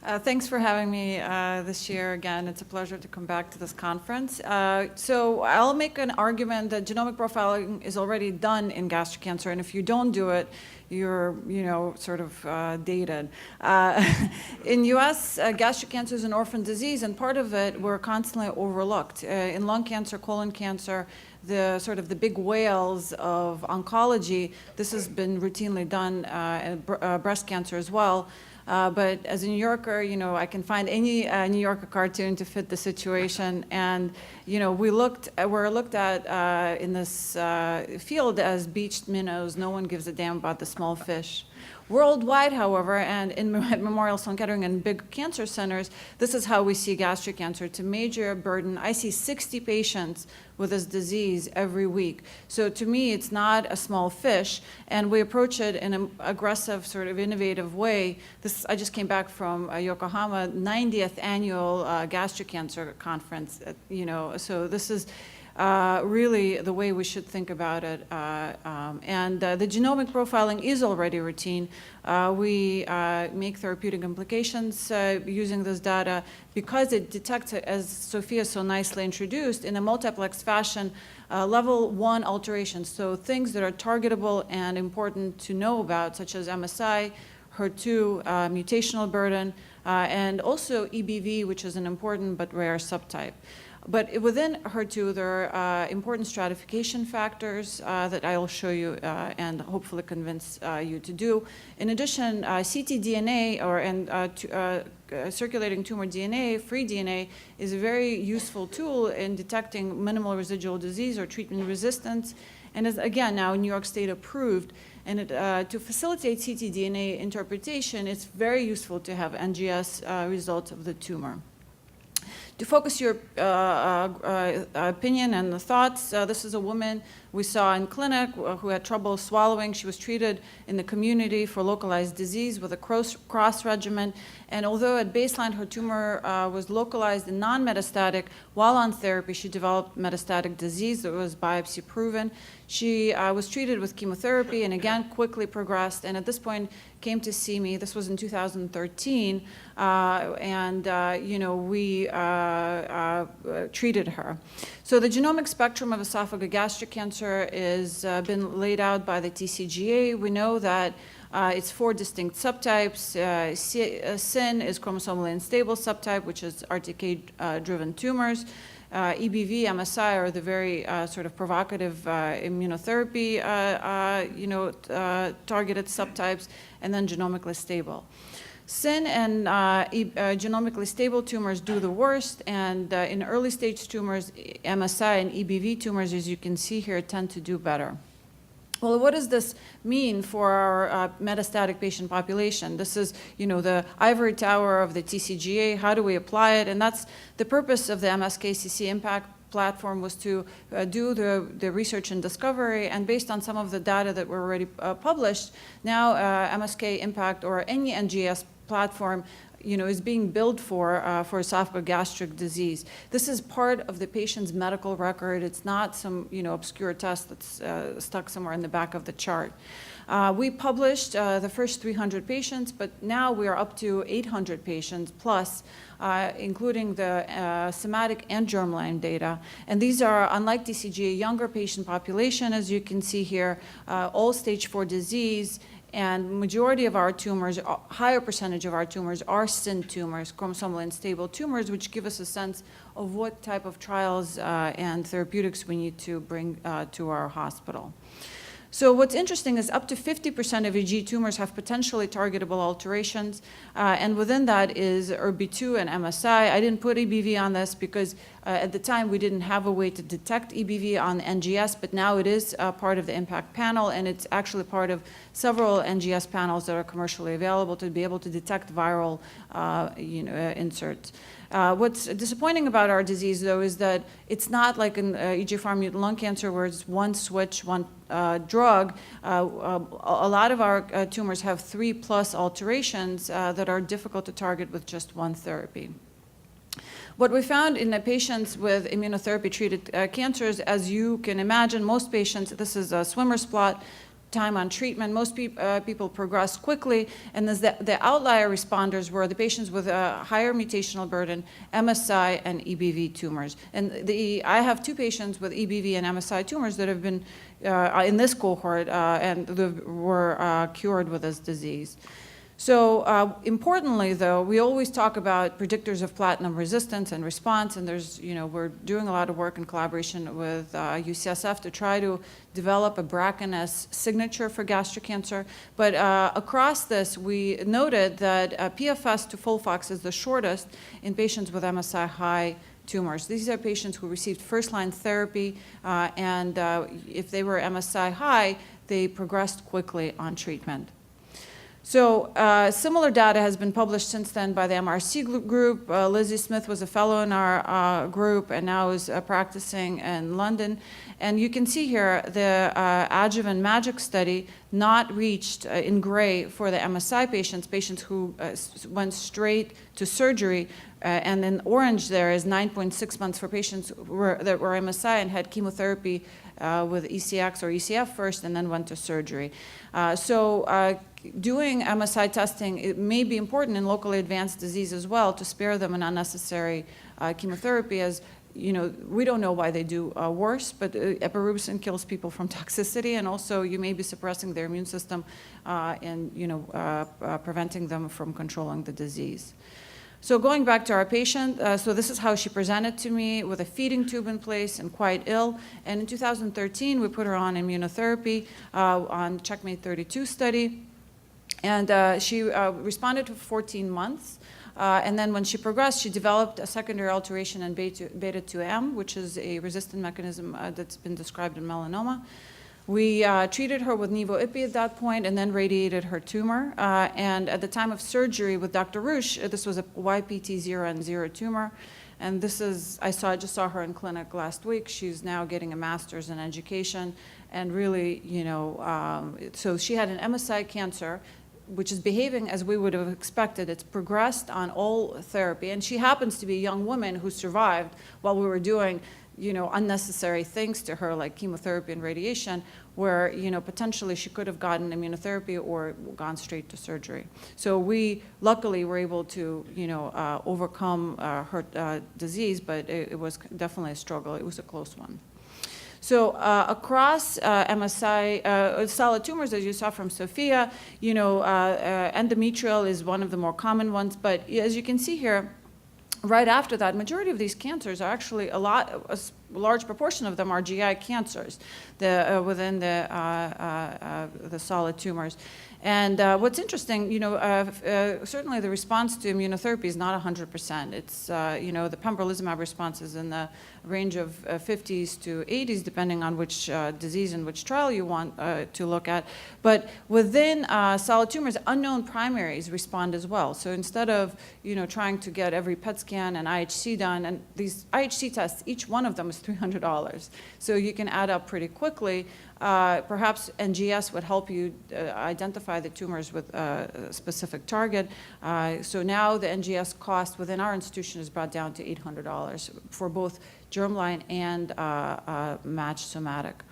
Thanks for having me this year again. It's a pleasure to come back to this conference. So I'll make an argument that genomic profiling is already done in gastric cancer, and if you don't do it, you're, sort of dated. In U.S., gastric cancer is an orphan disease, and part of it we're constantly overlooked. In lung cancer, colon cancer, the big whales of oncology, this has been routinely done in breast cancer as well. But as a New Yorker, I can find any New Yorker cartoon to fit the situation. And, we're looked at in this field as beached minnows. No one gives a damn about the small fish. Worldwide, however, and in Memorial Sloan Kettering and big cancer centers, this is how we see gastric cancer. It's a major burden. I see 60 patients with this disease every week. So to me, it's not a small fish, and we approach it in an aggressive, sort of innovative way. I just came back from Yokohama, 90th annual gastric cancer conference, so this is really the way we should think about it. And the genomic profiling is already routine. We make therapeutic implications using this data because it detects, as Sophia so nicely introduced, in a multiplex fashion, level 1 alterations. So things that are targetable and important to know about, such as MSI, HER2, mutational burden, and also EBV, which is an important but rare subtype. But within HER2, there are important stratification factors that I will show you and hopefully convince you to do. In addition, ctDNA circulating tumor DNA, free DNA, is a very useful tool in detecting minimal residual disease or treatment resistance, and is again now New York State approved. And to facilitate ctDNA interpretation, it's very useful to have NGS results of the tumor. To focus your opinion and the thoughts, this is a woman we saw in clinic who had trouble swallowing. She was treated in the community for localized disease with a cross regimen. And although at baseline her tumor was localized and non-metastatic, while on therapy she developed metastatic disease that was biopsy proven. She was treated with chemotherapy and again quickly progressed, and at this point came to see me. This was in 2013, we treated her. So the genomic spectrum of esophagogastric cancer is been laid out by the TCGA. We know that it's 4 distinct subtypes. SYN is chromosomally unstable subtype, which is RTK-driven tumors. EBV, MSI are the very sort of provocative immunotherapy, targeted subtypes, and then genomically stable. SYN and genomically stable tumors do the worst, and in early stage tumors, MSI and EBV tumors, as you can see here, tend to do better. Well, what does this mean for our metastatic patient population? This is, the ivory tower of the TCGA. How do we apply it? And that's the purpose of the MSK-IMPACT platform, was to do the research and discovery, and based on some of the data that were already published, now MSK-IMPACT or any NGS platform is being built for esophagogastric disease. This is part of the patient's medical record. It's not some obscure test that's stuck somewhere in the back of the chart. We published the first 300 patients, but now we are up to 800 patients plus, including the somatic and germline data. And these are, unlike TCGA, younger patient population, as you can see here, all stage 4 disease. And majority of our tumors, higher percentage of our tumors, are SYN tumors, chromosomally unstable tumors, which give us a sense of what type of trials and therapeutics we need to bring to our hospital. So what's interesting is up to 50% of EG tumors have potentially targetable alterations, and within that is ERB2 and MSI. I didn't put EBV on this because at the time we didn't have a way to detect EBV on NGS, but now it is part of the IMPACT panel, and it's actually part of several NGS panels that are commercially available to be able to detect viral inserts. What's disappointing about our disease, though, is that it's not like in EGFR mutant lung cancer where it's one switch, one drug. A lot of our tumors have 3+ alterations that are difficult to target with just one therapy. What we found in the patients with immunotherapy-treated cancers, as you can imagine, most patients, this is a swimmer's plot, time on treatment. Most people progressed quickly, and the outlier responders were the patients with a higher mutational burden, MSI and EBV tumors. And I have 2 patients with EBV and MSI tumors that have been in this cohort and were cured with this disease. So importantly, though, we always talk about predictors of platinum resistance and response, and there's, we're doing a lot of work in collaboration with UCSF to try to develop a BRCA/NS signature for gastric cancer. But across this, we noted that PFS to FOLFOX is the shortest in patients with MSI-high tumors. These are patients who received first-line therapy, and if they were MSI-high, they progressed quickly on treatment. So similar data has been published since then by the MRC group. Lizzie Smith was a fellow in our group and now is practicing in London. And you can see here the adjuvant MAGIC study not reached in gray for the MSI patients who went straight to surgery. And in orange there is 9.6 months for patients that were MSI and had chemotherapy with ECX or ECF first and then went to surgery. Doing MSI testing, it may be important in locally advanced disease as well to spare them an unnecessary chemotherapy, as we don't know why they do worse, but epirubicin kills people from toxicity, and also you may be suppressing their immune system and preventing them from controlling the disease. So going back to our patient, so this is how she presented to me with a feeding tube in place and quite ill. And in 2013, we put her on immunotherapy on CheckMate 32 study. And she responded for 14 months. And then when she progressed, she developed a secondary alteration in beta-2M, which is a resistant mechanism that's been described in melanoma. We treated her with nivo-ipi at that point and then radiated her tumor. And at the time of surgery with Dr. Rush, this was a YPT0 and 0 tumor. And this is, I just saw her in clinic last week. She's now getting a master's in education. And really, so she had an MSI cancer, which is behaving as we would have expected. It's progressed on all therapy. And she happens to be a young woman who survived while we were doing unnecessary things to her, like chemotherapy and radiation, where, potentially she could have gotten immunotherapy or gone straight to surgery. So we, luckily, were able to, overcome her disease, but it was definitely a struggle. It was a close one. So across MSI, solid tumors, as you saw from Sophia, endometrial is one of the more common ones, but as you can see here, right after that, majority of these cancers are actually a large proportion of them are GI cancers within the solid tumors. And what's interesting, certainly the response to immunotherapy is not 100%. It's, the pembrolizumab response is in the range of 50s to 80s, depending on which disease and which trial you want to look at. But within solid tumors, unknown primaries respond as well. So instead of, trying to get every PET scan and IHC done, and these IHC tests, each one of them is $300. So you can add up pretty quickly. Perhaps NGS would help you identify the tumors with a specific target. So now the NGS cost within our institution is brought down to $800 for both germline and matched somatic.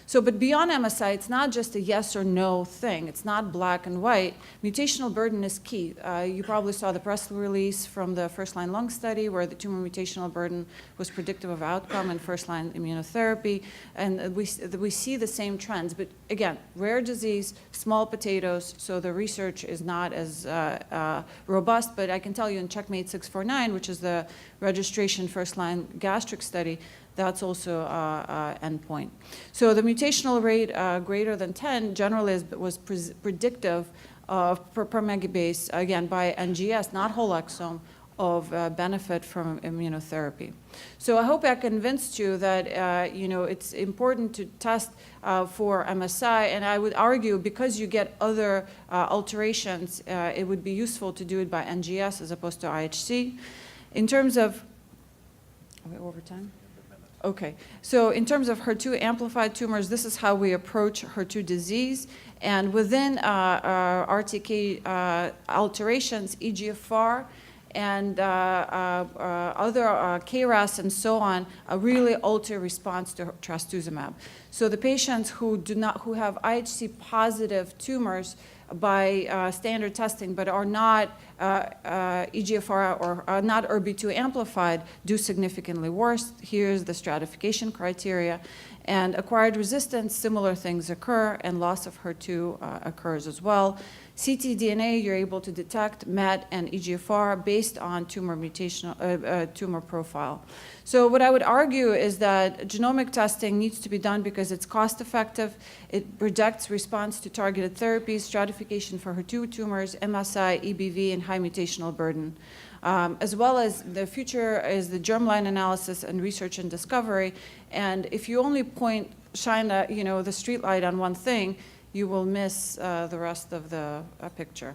So, but beyond MSI, it's not just a yes or no thing. It's not black and white. Mutational burden is key. You probably saw the press release from the first-line lung study where the tumor mutational burden was predictive of outcome in first-line immunotherapy. And we see the same trends. But again, rare disease, small potatoes, so the research is not as robust. But I can tell you in CheckMate 649, which is the registration first-line gastric study, that's also endpoint. So the mutational rate greater than 10 generally was predictive of per megabase, again, by NGS, not whole exome, of benefit from immunotherapy. So I hope I convinced you that it's important to test for MSI, and I would argue because you get other alterations, it would be useful to do it by NGS as opposed to IHC. In terms of, are we over time? Okay, so in terms of HER2 amplified tumors, this is how we approach HER2 disease. And within RTK alterations, EGFR and other KRAS and so on really alter response to trastuzumab. So the patients who have IHC positive tumors by standard testing but are not EGFR or are not ERBB2 amplified do significantly worse. Here's the stratification criteria. And acquired resistance, similar things occur, and loss of HER2 occurs as well. ctDNA, you're able to detect MET and EGFR based on tumor tumor profile. So what I would argue is that genomic testing needs to be done because it's cost effective, it predicts response to targeted therapies, stratification for HER2 tumors, MSI, EBV, and high mutational burden. As well as the future is the germline analysis and research and discovery. And if you only shine the street light on one thing, you will miss the rest of the picture.